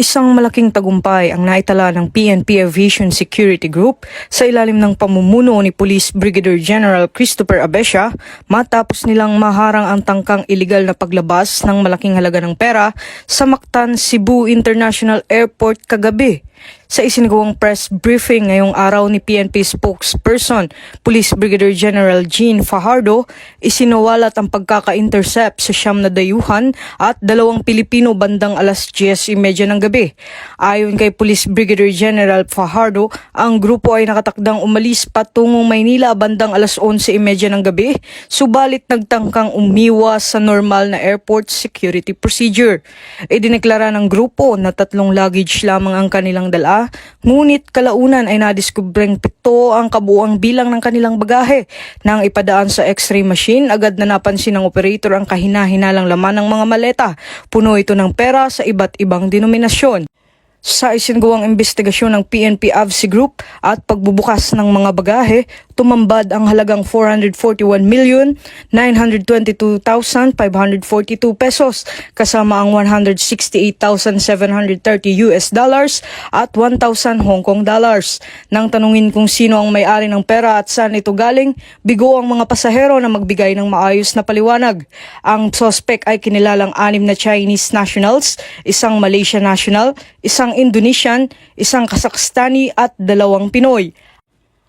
Isang malaking tagumpay ang naitala ng PNP Aviation Security Group sa ilalim ng pamumuno ni Police Brigadier General Christopher Abescia matapos nilang maharang ang tangkang iligal na paglabas ng malaking halaga ng pera sa Mactan, Cebu International Airport kagabi. Sa isinagawang press briefing ngayong araw ni PNP spokesperson, Police Brigadier General Jean Fajardo, isinawalat ang pagkaka-intercept sa siyam na dayuhan at 2 Pilipino bandang alas 10:30 ng gabi. Ayon kay Police Brigadier General Fajardo, ang grupo ay nakatakdang umalis patungong Maynila bandang alas 11:30 ng gabi, subalit nagtangkang umiwas sa normal na airport security procedure. Idineklara ng grupo na 3 luggage lamang ang kanilang dala, ngunit kalaunan ay nadiskubreng 7 ang kabuuang bilang ng kanilang bagahe. Nang ipadaan sa x-ray machine, agad na napansin ng operator ang kahina-hinalang laman ng mga maleta. Puno ito ng pera sa iba't ibang denominasyon. Sa isinagawang investigasyon ng PNP AVC Group at pagbubukas ng mga bagahe, tumambad ang halagang 441,922,542 pesos kasama ang $168,730 at 1,000 Hong Kong dollars. Nang tanungin kung sino ang may-ari ng pera at saan ito galing, bigo ang mga pasahero na magbigay ng maayos na paliwanag. Ang suspect ay kinilalang 6 na Chinese nationals, isang Malaysian national, isang Indonesian, isang Kazakhstani at 2 Pinoy.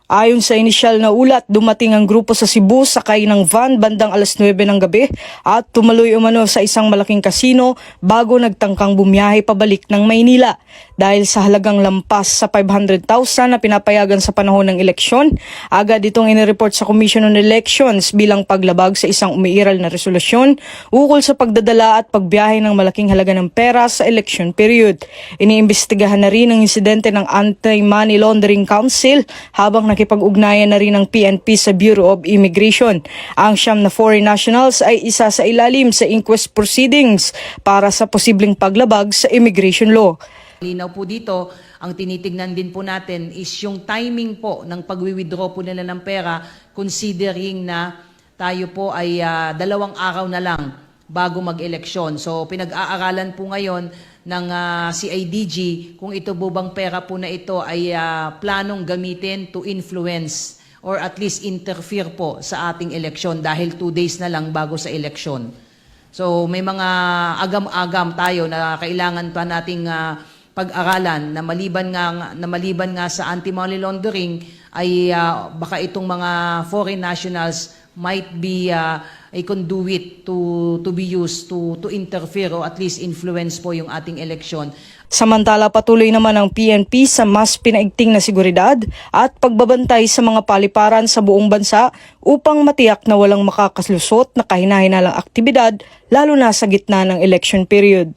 Ayon sa inisyal na ulat, dumating ang grupo sa Cebu sakay ng van bandang alas 9 ng gabi at tumuloy umano sa isang malaking kasino bago nagtangkang bumiyahe pabalik ng Maynila. Dahil sa halagang lampas sa 500,000 na pinapayagan sa panahon ng eleksyon, agad itong inireport sa Commission on Elections bilang paglabag sa isang umiiral na resolusyon ukol sa pagdadala at pagbiyahe ng malaking halaga ng pera sa election period. Iniimbestigahan na rin ang insidente ng Anti-Money Laundering Council habang nakipag-ugnayan na rin ng PNP sa Bureau of Immigration. Ang 9 na foreign nationals ay isa sa ilalim sa inquest proceedings para sa posibleng paglabag sa immigration law. Linaw po dito, ang tinitignan din po natin is yung timing po ng pag-withdraw po nila ng pera considering na tayo po ay 2 araw na lang bago mag-eleksyon. So pinag-aaralan po ngayon ng CIDG kung ito po bang pera po na ito ay planong gamitin to influence or at least interfere po sa ating eleksyon dahil 2 days na lang bago sa eleksyon. So may mga agam-agam tayo na kailangan pa nating pag-aralan na maliban nga sa anti-money laundering ay baka itong mga foreign nationals might be a conduit to be used to interfere or at least influence po yung ating eleksyon. Samantala, patuloy naman ang PNP sa mas pinaigting na seguridad at pagbabantay sa mga paliparan sa buong bansa upang matiyak na walang makakalusot na kahina-hinalang aktibidad lalo na sa gitna ng election period.